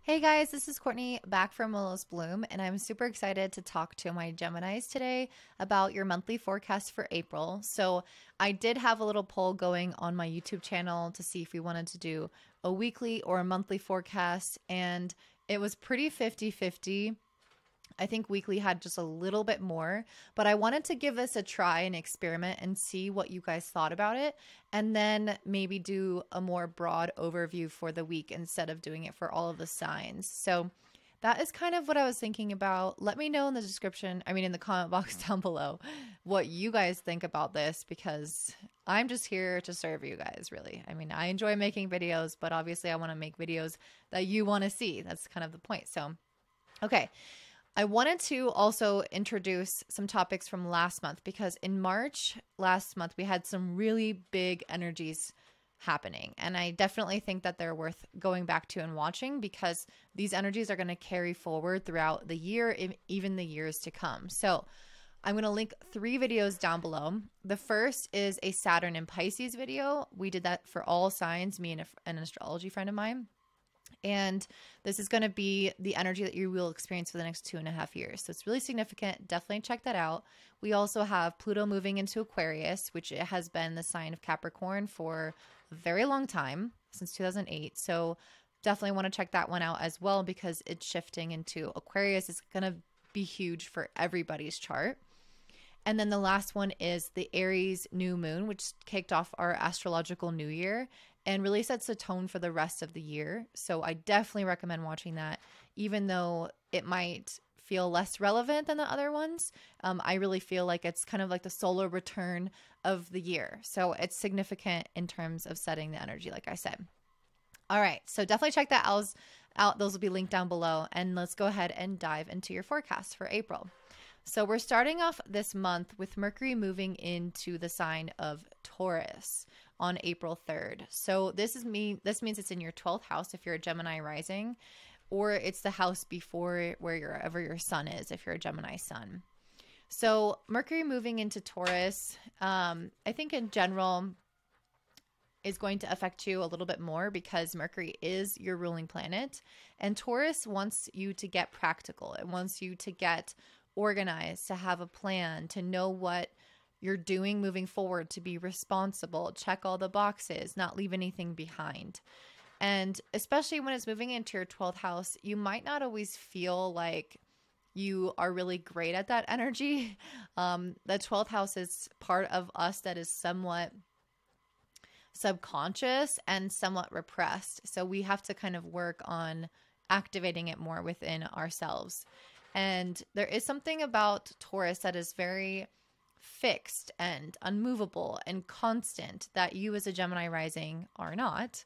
Hey guys, this is Courtney back from Willow's Bloom, and I'm super excited to talk to my Geminis today about your monthly forecast for April. So, I did have a little poll going on my YouTube channel to see if we wanted to do a weekly or a monthly forecast, and it was pretty 50-50. I think weekly had just a little bit more, but I wanted to give this a try and experiment and see what you guys thought about it, and then maybe do a more broad overview for the week instead of doing it for all of the signs. So that is kind of what I was thinking about. Let me know in the description, in the comment box down below, what you guys think about this, because I'm just here to serve you guys, really. I enjoy making videos, but obviously I want to make videos that you want to see. That's kind of the point. So, okay. I wanted to also introduce some topics from last month because in March last month, we had some really big energies happening. And I definitely think that they're worth going back to and watching because these energies are going to carry forward throughout the year, even the years to come. So I'm going to link 3 videos down below. The first is a Saturn and Pisces video. We did that for all signs, me and an astrology friend of mine. And this is going to be the energy that you will experience for the next 2.5 years. So it's really significant. Definitely check that out. We also have Pluto moving into Aquarius, which has been the sign of Capricorn for a very long time, since 2008. So definitely want to check that one out as well because it's shifting into Aquarius. It's going to be huge for everybody's chart. And then the last one is the Aries new moon, which kicked off our astrological new year and really sets the tone for the rest of the year. So I definitely recommend watching that, even though it might feel less relevant than the other ones. I really feel like it's kind of like the solar return of the year. So it's significant in terms of setting the energy, like I said. All right, so definitely check that out. Those will be linked down below. And let's go ahead and dive into your forecast for April. So we're starting off this month with Mercury moving into the sign of Taurus on April 3rd. So this means it's in your 12th house if you're a Gemini rising, or it's the house before wherever your sun is if you're a Gemini sun. So Mercury moving into Taurus, I think in general is going to affect you a little bit more because Mercury is your ruling planet, and Taurus wants you to get practical. It wants you to get organized, to have a plan, to know what you're doing moving forward, to be responsible, check all the boxes, not leave anything behind. And especially when it's moving into your 12th house, you might not always feel like you are really great at that energy. The 12th house is part of us that is somewhat subconscious and somewhat repressed. So we have to kind of work on activating it more within ourselves. And there is something about Taurus that is very fixed and unmovable and constant that you as a Gemini rising are not.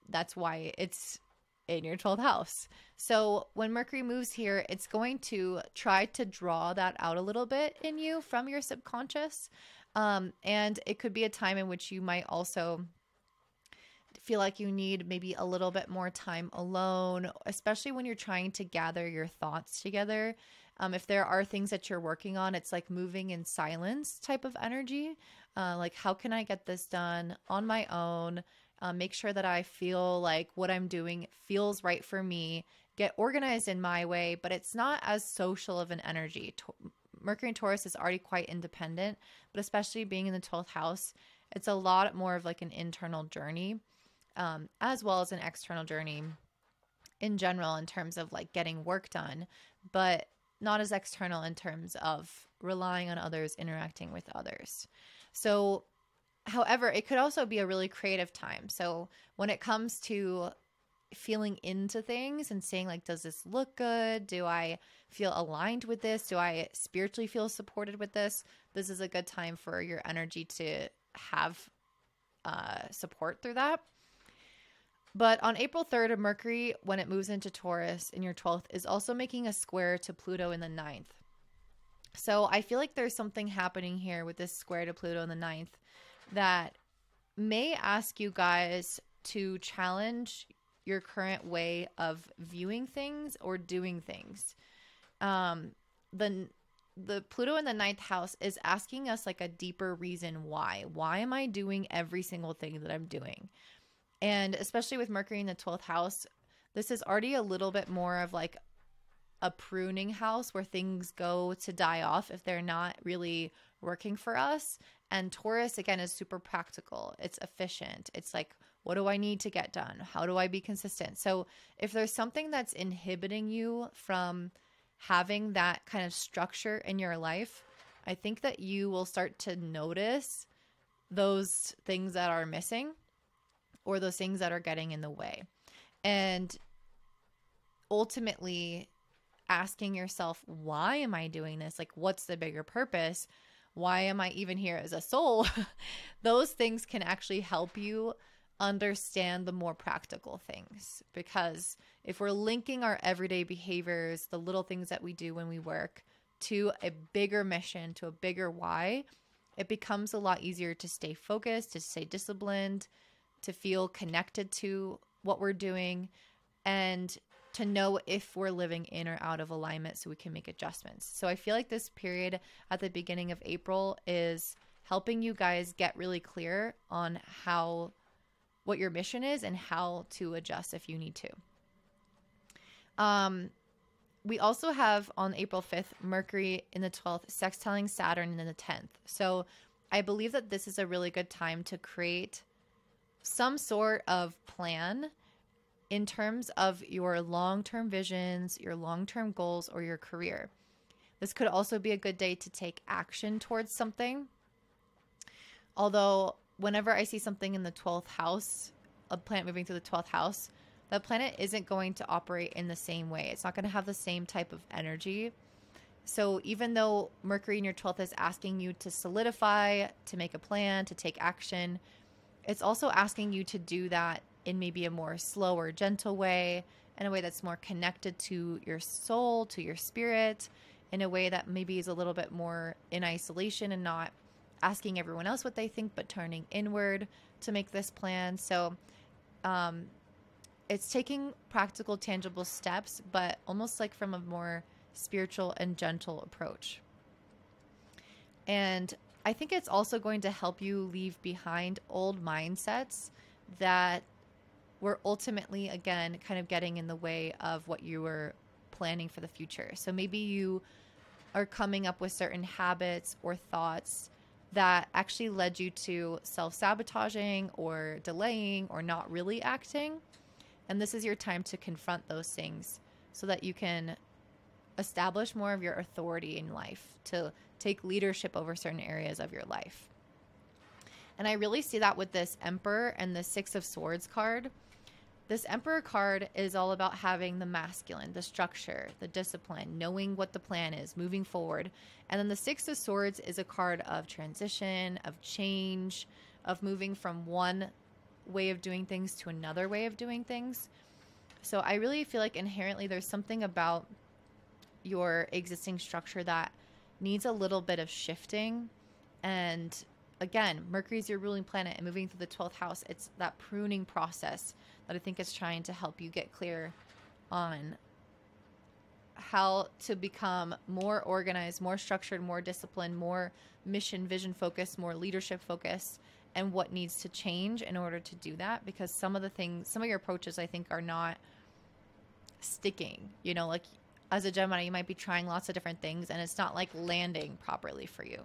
That's why it's in your 12th house. So when Mercury moves here, it's going to try to draw that out a little bit in you from your subconscious. And it could be a time in which you might also feel like you need maybe a little bit more time alone, especially when you're trying to gather your thoughts together. If there are things that you're working on, it's like moving in silence type of energy. Like, how can I get this done on my own? Make sure that I feel like what I'm doing feels right for me. Get organized in my way, but it's not as social of an energy. Mercury and Taurus is already quite independent, but especially being in the 12th house, it's a lot more of like an internal journey. As well as an external journey in general in terms of like getting work done, but not as external in terms of relying on others, interacting with others. So, however, it could also be a really creative time. So when it comes to feeling into things and saying like, does this look good? Do I feel aligned with this? Do I spiritually feel supported with this? This is a good time for your energy to have support through that. But on April 3rd, Mercury, when it moves into Taurus in your 12th, is also making a square to Pluto in the 9th. So I feel like there's something happening here with this square to Pluto in the 9th that may ask you guys to challenge your current way of viewing things or doing things. The Pluto in the 9th house is asking us like a deeper reason why. Why am I doing every single thing that I'm doing? And especially with Mercury in the 12th house, this is already a little bit more of like a pruning house where things go to die off if they're not really working for us. And Taurus, again, is super practical. It's efficient. It's like, what do I need to get done? How do I be consistent? So if there's something that's inhibiting you from having that kind of structure in your life, I think that you will start to notice those things that are missing or those things that are getting in the way. And ultimately asking yourself, why am I doing this? Like, what's the bigger purpose? Why am I even here as a soul? Those things can actually help you understand the more practical things. Because if we're linking our everyday behaviors, the little things that we do when we work, to a bigger mission, to a bigger why, it becomes a lot easier to stay focused, to stay disciplined, to feel connected to what we're doing, and to know if we're living in or out of alignment so we can make adjustments. So I feel like this period at the beginning of April is helping you guys get really clear on what your mission is and how to adjust if you need to. We also have on April 5th, Mercury in the 12th, sextiling Saturn in the 10th. So I believe that this is a really good time to create some sort of plan in terms of your long-term visions, your long-term goals, or your career. This could also be a good day to take action towards something. Although whenever I see something in the 12th house, a planet moving through the 12th house, that planet isn't going to operate in the same way. It's not going to have the same type of energy. So even though Mercury in your 12th is asking you to solidify, to make a plan, to take action, it's also asking you to do that in maybe a more slow or gentle way, in a way that's more connected to your soul, to your spirit, in a way that maybe is a little bit more in isolation and not asking everyone else what they think, but turning inward to make this plan. So it's taking practical, tangible steps, but almost like from a more spiritual and gentle approach. And I think it's also going to help you leave behind old mindsets that were ultimately, again, kind of getting in the way of what you were planning for the future. So maybe you are coming up with certain habits or thoughts that actually led you to self-sabotaging or delaying or not really acting. And this is your time to confront those things so that you can establish more of your authority in life, to take leadership over certain areas of your life. And I really see that with this Emperor and the Six of Swords card. This Emperor card is all about having the masculine, the structure, the discipline, knowing what the plan is, moving forward. And then the Six of Swords is a card of transition, of change, of moving from one way of doing things to another way of doing things. So I really feel like inherently there's something about your existing structure that needs a little bit of shifting. And again, Mercury is your ruling planet, and moving through the 12th house, it's that pruning process that I think is trying to help you get clear on how to become more organized, more structured, more disciplined, more mission, vision focused, more leadership focused, and what needs to change in order to do that. Because some of your approaches, I think, are not sticking. You know, like as a Gemini, you might be trying lots of different things and it's not like landing properly for you.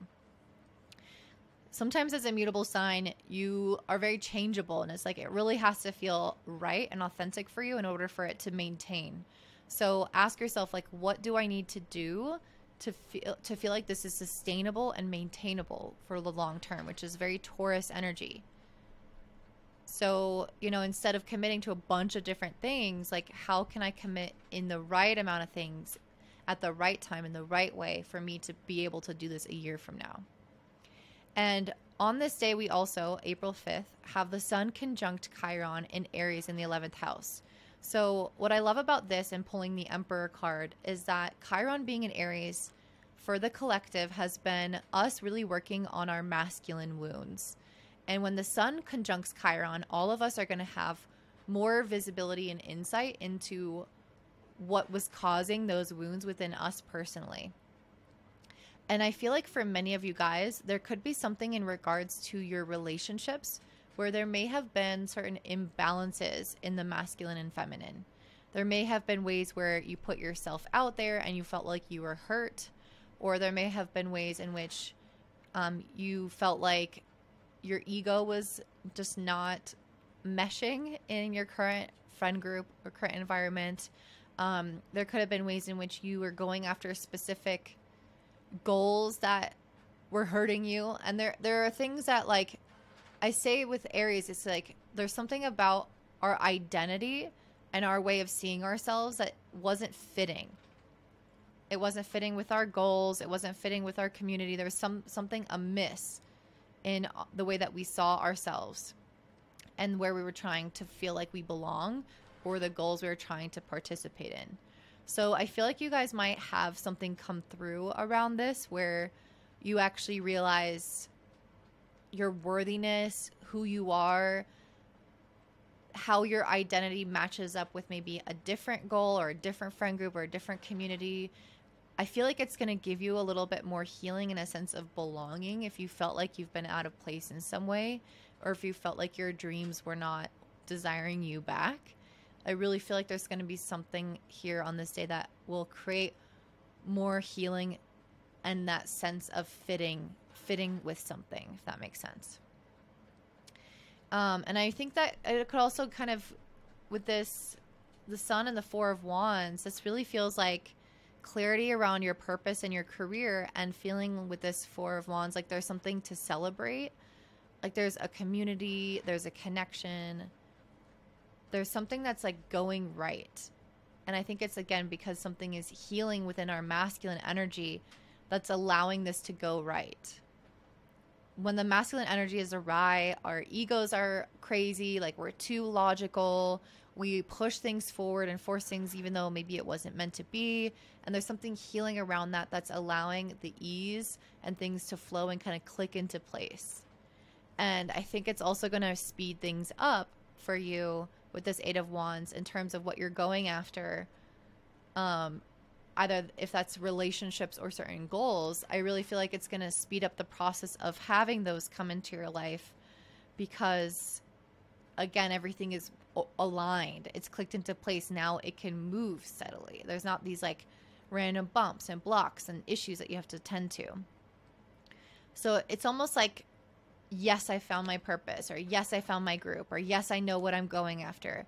Sometimes as a mutable sign, you are very changeable, and it's like it really has to feel right and authentic for you in order for it to maintain. So ask yourself, like, what do I need to do to feel like this is sustainable and maintainable for the long term, which is very Taurus energy. So, you know, instead of committing to a bunch of different things, like how can I commit in the right amount of things at the right time in the right way for me to be able to do this a year from now? And on this day, we also, April 5th, have the Sun conjunct Chiron in Aries in the 11th house. So what I love about this and pulling the Emperor card is that Chiron being in Aries for the collective has been us really working on our masculine wounds. And when the Sun conjuncts Chiron, all of us are going to have more visibility and insight into what was causing those wounds within us personally. And I feel like for many of you guys, there could be something in regards to your relationships where there may have been certain imbalances in the masculine and feminine. There may have been ways where you put yourself out there and you felt like you were hurt, or there may have been ways in which you felt like your ego was just not meshing in your current friend group or current environment. There could have been ways in which you were going after specific goals that were hurting you. And there are things that, like I say with Aries, it's like there's something about our identity and our way of seeing ourselves that wasn't fitting. It wasn't fitting with our goals. It wasn't fitting with our community. There was something amiss in the way that we saw ourselves and where we were trying to feel like we belong, or the goals we were trying to participate in. So I feel like you guys might have something come through around this where you actually realize your worthiness, who you are, how your identity matches up with maybe a different goal or a different friend group or a different community. I feel like it's going to give you a little bit more healing and a sense of belonging if you felt like you've been out of place in some way, or if you felt like your dreams were not desiring you back. I really feel like there's going to be something here on this day that will create more healing and that sense of fitting with something, if that makes sense. And I think that it could also kind of, with this, the Sun and the Four of Wands, this really feels like clarity around your purpose and your career, and feeling with this Four of Wands like there's something to celebrate. Like there's a community, there's a connection, there's something that's like going right. And I think it's, again, because something is healing within our masculine energy that's allowing this to go right. When the masculine energy is awry, our egos are crazy, like we're too logical. We push things forward and force things even though maybe it wasn't meant to be. And there's something healing around that that's allowing the ease and things to flow and kind of click into place. And I think it's also going to speed things up for you with this Eight of Wands in terms of what you're going after. Either if that's relationships or certain goals, I really feel like it's going to speed up the process of having those come into your life, because, again, everything is aligned. It's clicked into place. Now it can move steadily. There's not these like random bumps and blocks and issues that you have to tend to. So it's almost like, yes, I found my purpose, or yes, I found my group, or yes, I know what I'm going after.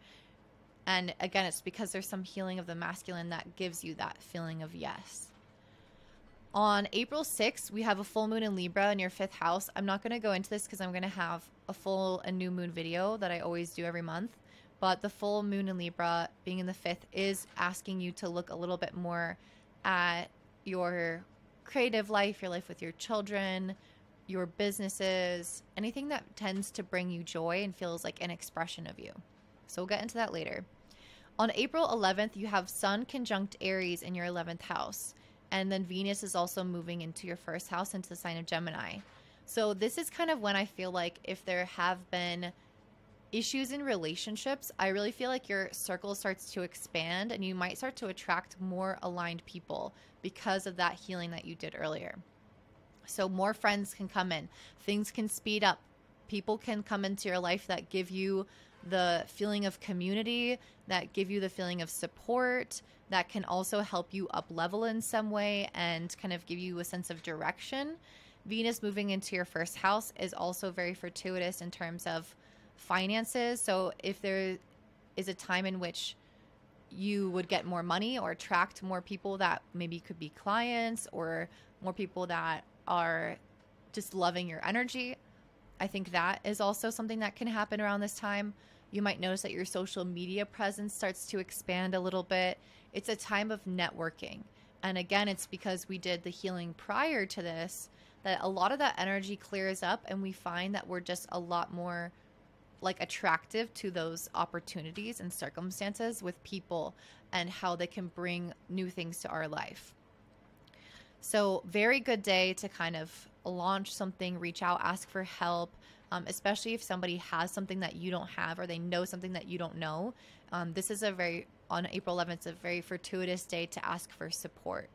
And again, it's because there's some healing of the masculine that gives you that feeling of yes. On April 6th, we have a full moon in Libra in your 5th house. I'm not going to go into this because I'm going to have a full and new moon video that I always do every month. But the full moon in Libra being in the 5th is asking you to look a little bit more at your creative life, your life with your children, your businesses, anything that tends to bring you joy and feels like an expression of you. So we'll get into that later. On April 11th, you have Sun conjunct Aries in your 11th house. And then Venus is also moving into your 1st house, into the sign of Gemini. So this is kind of when I feel like if there have been issues in relationships, I really feel like your circle starts to expand and you might start to attract more aligned people because of that healing that you did earlier. So more friends can come in. Things can speed up. People can come into your life that give you the feeling of community, that give you the feeling of support, that can also help you up level in some way and kind of give you a sense of direction. Venus moving into your 1st house is also very fortuitous in terms of finances. So if there is a time in which you would get more money or attract more people that maybe could be clients, or more people that are just loving your energy, I think that is also something that can happen around this time. You might notice that your social media presence starts to expand a little bit. It's a time of networking. And again, it's because we did the healing prior to this that a lot of that energy clears up, and we find that we're just a lot more like attractive to those opportunities and circumstances with people and how they can bring new things to our life. So very good day to kind of launch something, reach out, ask for help, especially if somebody has something that you don't have, or they know something that you don't know. This is on April 11th, it's a very fortuitous day to ask for support.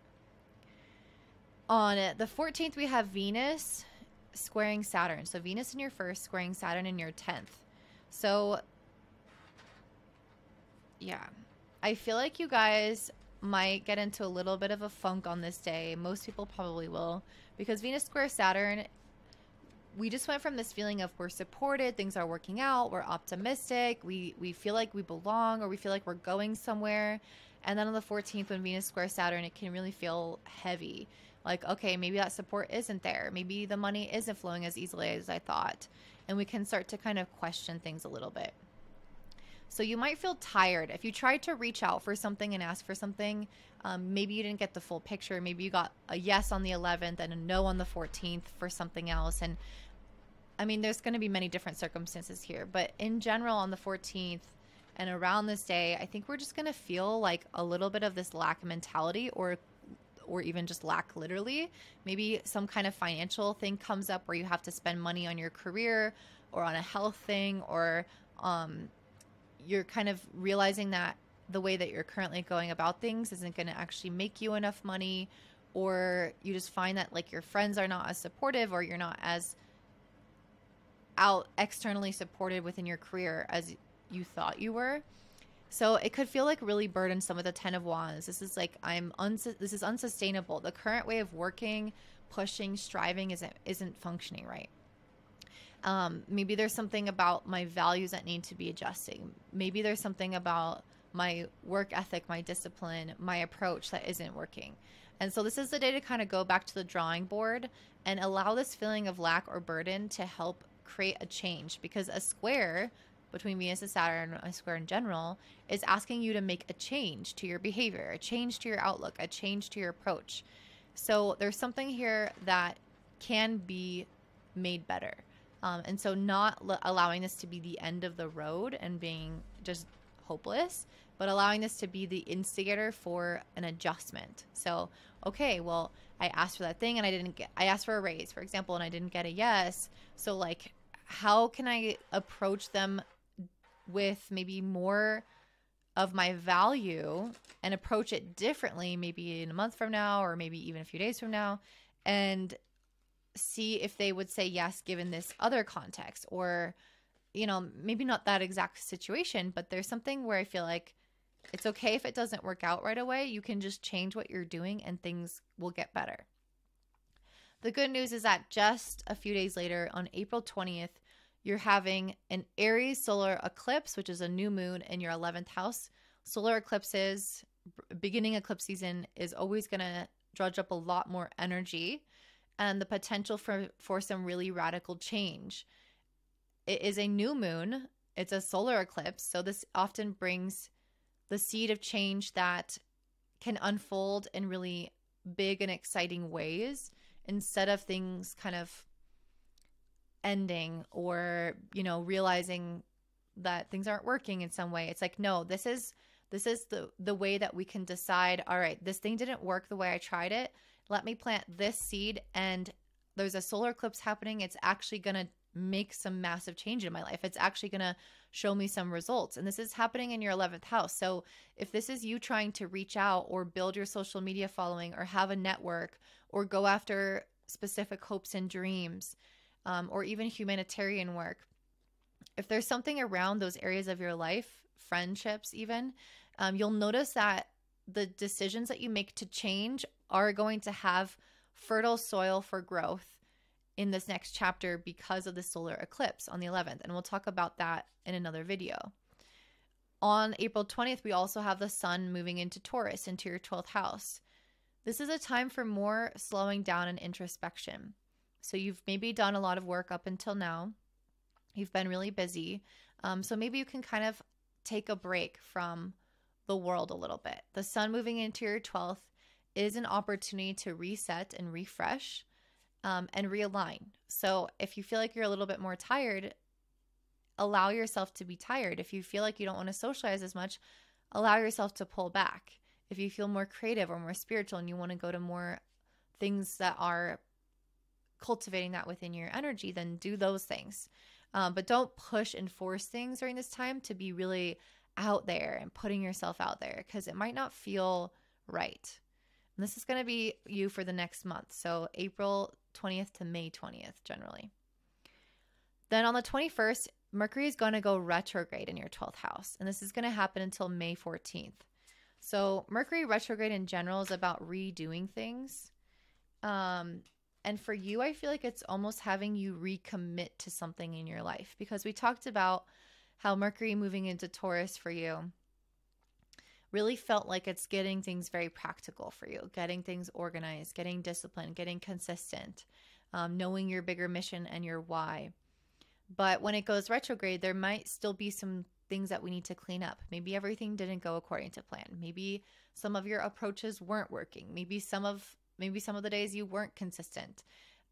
On the 14th, we have Venus squaring Saturn. So Venus in your 1st, squaring Saturn in your 10th. So yeah, I feel like you guys might get into a little bit of a funk on this day. Most people probably will, because Venus square Saturn, we just went from this feeling of we're supported, things are working out, we're optimistic, we feel like we belong, or we feel like we're going somewhere. And then on the 14th, when Venus square Saturn, it can really feel heavy. Like, okay, maybe that support isn't there. Maybe the money isn't flowing as easily as I thought. And we can start to kind of question things a little bit. So you might feel tired. If you tried to reach out for something and ask for something, maybe you didn't get the full picture. Maybe you got a yes on the 11th and a no on the 14th for something else. And I mean, there's going to be many different circumstances here, but in general, on the 14th and around this day, I think we're just going to feel like a little bit of this lack mentality, or even just lack literally. Maybe some kind of financial thing comes up where you have to spend money on your career or on a health thing, or you're kind of realizing that the way that you're currently going about things isn't going to actually make you enough money, or you just find that like your friends are not as supportive, or you're not as out externally supported within your career as you thought you were. So it could feel like really burdensome with a 10 of wands. This is like, this is unsustainable. The current way of working, pushing, striving isn't functioning right. Maybe there's something about my values that need to be adjusting. Maybe there's something about my work ethic, my discipline, my approach that isn't working. And so this is the day to kind of go back to the drawing board and allow this feeling of lack or burden to help create a change, because a square between Venus and Saturn, a square in general, is asking you to make a change to your behavior, a change to your outlook, a change to your approach. So there's something here that can be made better. And so not allowing this to be the end of the road and being just hopeless, but allowing this to be the instigator for an adjustment. So, okay, well, I asked for that thing and I asked for a raise, for example, and I didn't get a yes. So like, how can I approach them with maybe more of my value and approach it differently, maybe in a month from now, or maybe even a few days from now, and see if they would say yes, given this other context, or, you know, maybe not that exact situation, but there's something where I feel like it's okay if it doesn't work out right away. You can just change what you're doing and things will get better. The good news is that just a few days later, on April 20th, you're having an Aries solar eclipse, which is a new moon in your 11th house. Solar eclipses, beginning eclipse season, is always going to drudge up a lot more energy and the potential for some really radical change. It is a new moon. It's a solar eclipse. So this often brings the seed of change that can unfold in really big and exciting ways, instead of things kind of ending, or, you know, realizing that things aren't working in some way. It's like, no, this is the way that we can decide, all right, this thing didn't work the way I tried it. Let me plant this seed, and there's a solar eclipse happening. It's actually going to make some massive change in my life. It's actually going to show me some results. And this is happening in your 11th house. So if this is you trying to reach out or build your social media following, or have a network, or go after specific hopes and dreams, or even humanitarian work, if there's something around those areas of your life, friendships even, you'll notice that the decisions that you make to change are going to have fertile soil for growth in this next chapter because of the solar eclipse on the 11th. And we'll talk about that in another video. On April 20th, we also have the sun moving into Taurus, into your 12th house. This is a time for more slowing down and introspection. So you've maybe done a lot of work up until now. You've been really busy. So maybe you can kind of take a break from the world a little bit. The sun moving into your 12th is an opportunity to reset and refresh, and realign. So if you feel like you're a little bit more tired, allow yourself to be tired. If you feel like you don't want to socialize as much, allow yourself to pull back. If you feel more creative or more spiritual and you want to go to more things that are cultivating that within your energy, then do those things. But don't push and force things during this time to be really out there and putting yourself out there, because it might not feel right. And this is going to be you for the next month. So April 20th to May 20th, generally. Then on the 21st, Mercury is going to go retrograde in your 12th house. And this is going to happen until May 14th. So Mercury retrograde in general is about redoing things. And for you, I feel like it's almost having you recommit to something in your life, because we talked about how Mercury moving into Taurus for you really felt like it's getting things very practical for you, getting things organized, getting disciplined, getting consistent, knowing your bigger mission and your why. But when it goes retrograde, there might still be some things that we need to clean up. Maybe everything didn't go according to plan. Maybe some of your approaches weren't working. Maybe some of the days you weren't consistent.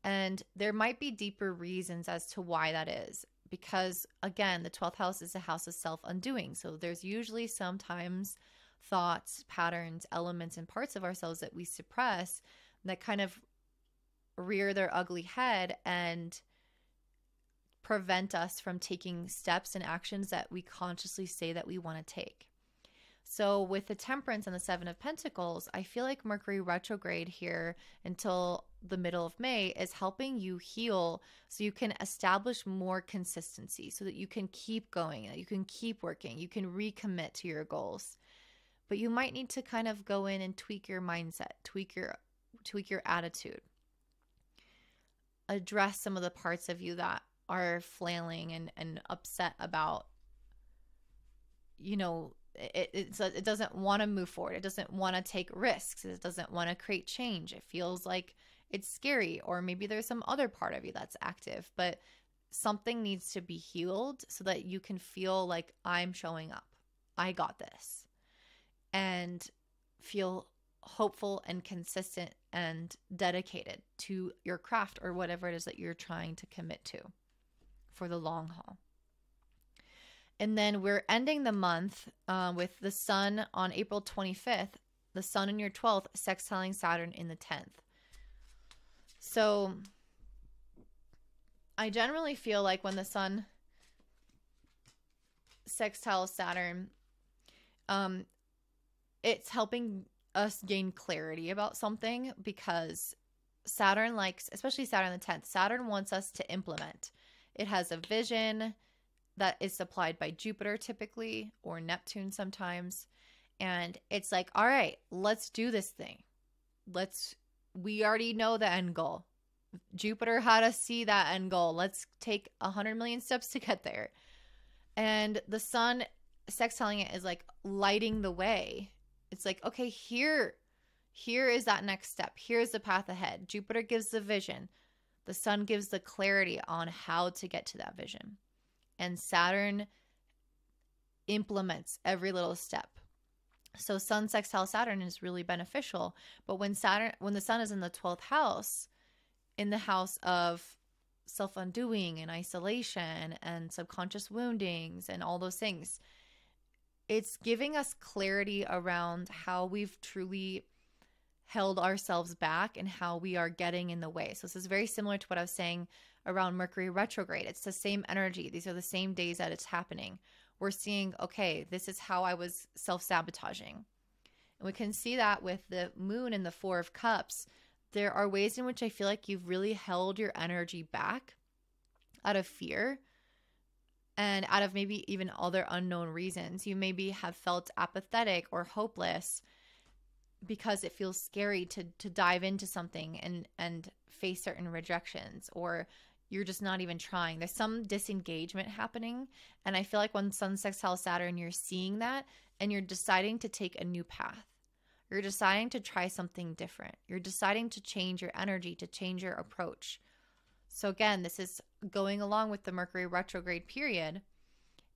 And there might be deeper reasons as to why that is. Because again, the 12th house is a house of self-undoing. So there's usually sometimes thoughts, patterns, elements, and parts of ourselves that we suppress that kind of rear their ugly head and prevent us from taking steps and actions that we consciously say that we want to take. So with the Temperance and the Seven of Pentacles, I feel like Mercury retrograde here until the middle of May is helping you heal so you can establish more consistency, so that you can keep going, that you can keep working, you can recommit to your goals. But you might need to kind of go in and tweak your mindset, tweak your attitude, address some of the parts of you that are flailing and upset about, it doesn't want to move forward. It doesn't want to take risks. It doesn't want to create change. It feels like it's scary, or maybe there's some other part of you that's active, but something needs to be healed so that you can feel like, I'm showing up. I got this. And feel hopeful and consistent and dedicated to your craft or whatever it is that you're trying to commit to for the long haul. And then we're ending the month with the sun on April 25th, the sun in your 12th, sextiling Saturn in the 10th. So I generally feel like when the sun sextiles Saturn, it's helping us gain clarity about something, because Saturn likes, especially Saturn the 10th, Saturn wants us to implement. It has a vision that is supplied by Jupiter typically, or Neptune sometimes. And it's like, all right, let's do this thing. We already know the end goal. Jupiter had us see that end goal. Let's take 100 million steps to get there. And the sun sextiling it is like lighting the way. It's like, okay, here is that next step. Here's the path ahead. Jupiter gives the vision. The sun gives the clarity on how to get to that vision. And Saturn implements every little step. So sun sextile Saturn is really beneficial. But when the sun is in the 12th house, in the house of self-undoing and isolation and subconscious woundings and all those things, it's giving us clarity around how we've truly held ourselves back and how we are getting in the way. So this is very similar to what I was saying around Mercury retrograde. It's the same energy. These are the same days that it's happening. We're seeing, okay, this is how I was self-sabotaging. And we can see that with the moon and the Four of Cups. There are ways in which I feel like you've really held your energy back out of fear and out of maybe even other unknown reasons. You maybe have felt apathetic or hopeless because it feels scary to dive into something and face certain rejections, or you're just not even trying. There's some disengagement happening. And I feel like when sun sextile Saturn, you're seeing that and you're deciding to take a new path. You're deciding to try something different. You're deciding to change your energy, to change your approach. So again, this is going along with the Mercury retrograde period,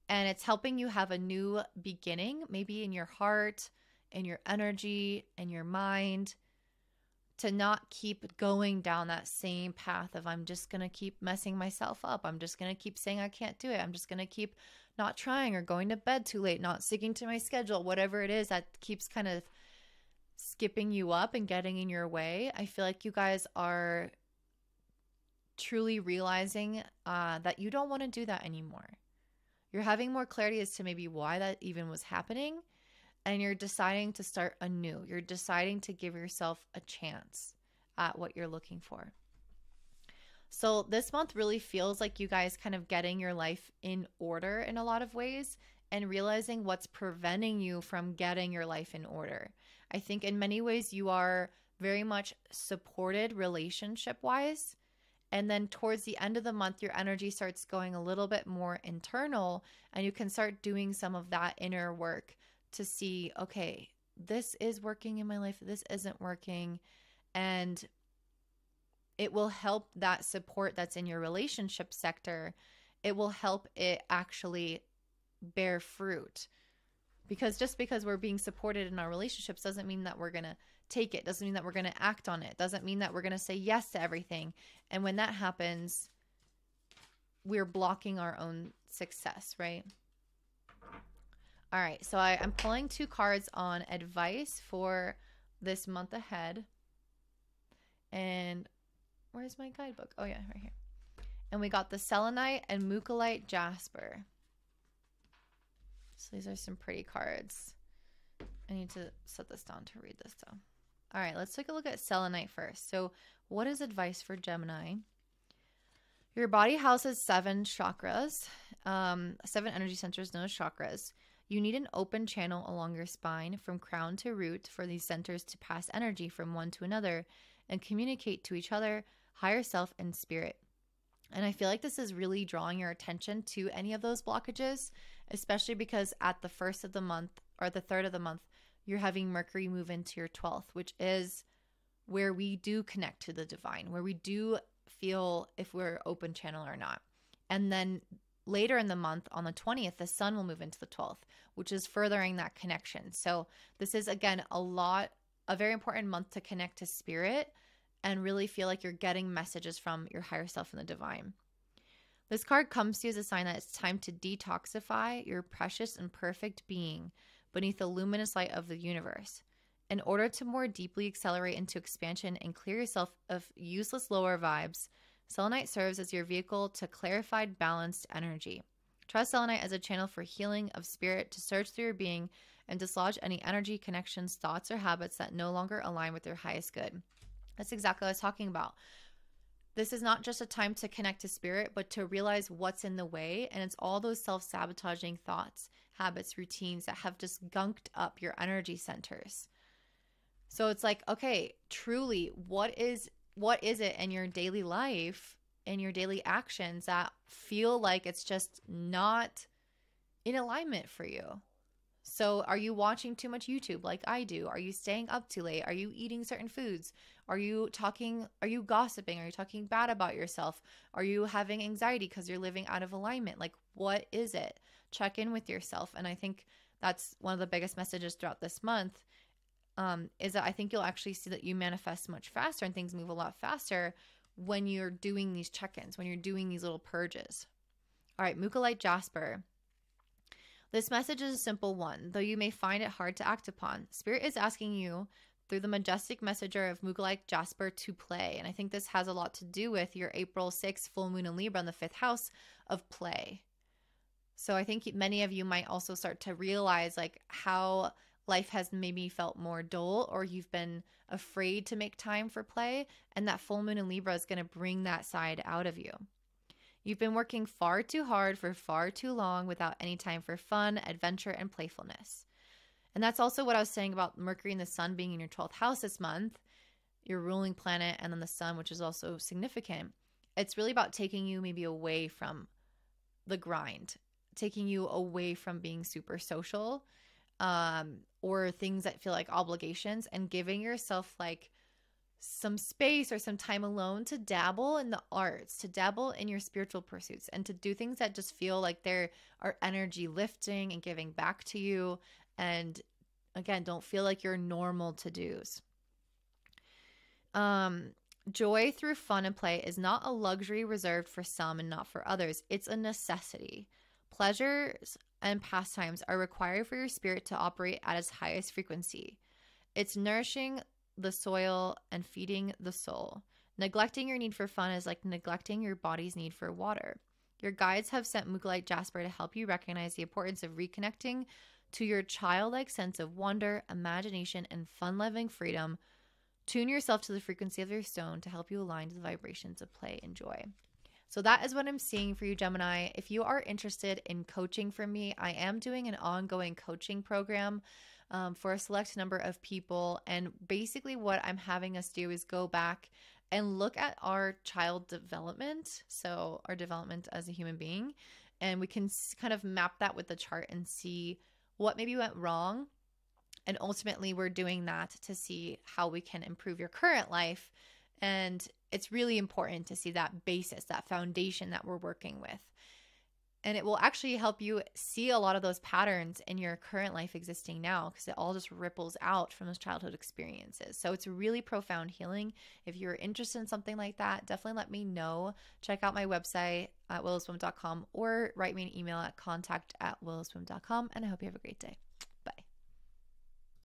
and it's helping you have a new beginning, maybe in your heart, in your energy, in your mind, to not keep going down that same path of, I'm just going to keep messing myself up. I'm just going to keep saying I can't do it. I'm just going to keep not trying, or going to bed too late, not sticking to my schedule, whatever it is that keeps kind of skipping you up and getting in your way. I feel like you guys are truly realizing that you don't want to do that anymore. You're having more clarity as to maybe why that even was happening, and you're deciding to start anew. You're deciding to give yourself a chance at what you're looking for. So this month really feels like you guys kind of getting your life in order in a lot of ways, and realizing what's preventing you from getting your life in order. I think in many ways you are very much supported relationship wise. And then towards the end of the month, your energy starts going a little bit more internal, and you can start doing some of that inner work to see, okay, this is working in my life, this isn't working. And it will help that support that's in your relationship sector. It will help it actually bear fruit. Because just because we're being supported in our relationships doesn't mean that we're going to take it, doesn't mean that we're going to act on it, doesn't mean that we're going to say yes to everything. And when that happens, we're blocking our own success, right? All right, so I'm pulling 2 cards on advice for this month ahead. And where's my guidebook? Oh, yeah, right here. And we got the selenite and mucolite jasper. So these are some pretty cards. I need to set this down to read this though. All right, let's take a look at selenite first. So what is advice for Gemini? Your body houses 7 chakras, 7 energy centers known as chakras. You need an open channel along your spine from crown to root for these centers to pass energy from one to another and communicate to each other, higher self, and spirit. And I feel like this is really drawing your attention to any of those blockages, especially because at the 1st of the month or the 3rd of the month, you're having Mercury move into your 12th, which is where we do connect to the divine, where we do feel if we're open channel or not. And then later in the month, on the 20th, the sun will move into the 12th, which is furthering that connection. So this is, again, a very important month to connect to spirit and really feel like you're getting messages from your higher self and the divine. This card comes to you as a sign that it's time to detoxify your precious and perfect being beneath the luminous light of the universe. In order to more deeply accelerate into expansion and clear yourself of useless lower vibes, selenite serves as your vehicle to clarified, balanced energy. Trust selenite as a channel for healing of spirit to search through your being and dislodge any energy, connections, thoughts, or habits that no longer align with your highest good. That's exactly what I was talking about. This is not just a time to connect to spirit, but to realize what's in the way. And it's all those self-sabotaging thoughts, habits, routines that have just gunked up your energy centers. So it's like, okay, truly, what is it in your daily life, in your daily actions that feel like it's just not in alignment for you? So are you watching too much YouTube like I do? Are you staying up too late? Are you eating certain foods? Are you gossiping? Are you talking bad about yourself? Are you having anxiety because you're living out of alignment? Like, what is it? Check in with yourself. And I think that's one of the biggest messages throughout this month, is that I think you'll actually see that you manifest much faster and things move a lot faster when you're doing these check-ins, when you're doing these little purges. All right, mucolite jasper. This message is a simple one, though you may find it hard to act upon. Spirit is asking you through the majestic messenger of mucolite jasper to play. And I think this has a lot to do with your April 6th full moon in Libra in the 5th house of play. So I think many of you might also start to realize like how life has maybe felt more dull, or you've been afraid to make time for play. And that full moon in Libra is going to bring that side out of you. You've been working far too hard for far too long without any time for fun, adventure, and playfulness. And that's also what I was saying about Mercury and the sun being in your 12th house this month, your ruling planet, and then the sun, which is also significant. It's really about taking you maybe away from the grind, taking you away from being super social, or things that feel like obligations, and giving yourself like some space or some time alone to dabble in the arts, to dabble in your spiritual pursuits, and to do things that just feel like they are energy lifting and giving back to you. And again, don't feel like your normal to-dos. Joy through fun and play is not a luxury reserved for some and not for others. It's a necessity. Pleasures and pastimes are required for your spirit to operate at its highest frequency. It's nourishing the soil and feeding the soul. Neglecting your need for fun is like neglecting your body's need for water. Your guides have sent mucolite jasper to help you recognize the importance of reconnecting to your childlike sense of wonder, imagination, and fun-loving freedom. Tune yourself to the frequency of your stone to help you align to the vibrations of play and joy. So that is what I'm seeing for you, Gemini. If you are interested in coaching from me, I am doing an ongoing coaching program for a select number of people. And basically, what I'm having us do is go back and look at our child development, so our development as a human being, and we can kind of map that with the chart and see what maybe went wrong. And ultimately, we're doing that to see how we can improve your current life. And it's really important to see that basis, that foundation that we're working with. And it will actually help you see a lot of those patterns in your current life existing now, because it all just ripples out from those childhood experiences. So it's really profound healing. If you're interested in something like that, definitely let me know. Check out my website at willowswim.com or write me an email at contact@willowswim.com. And I hope you have a great day.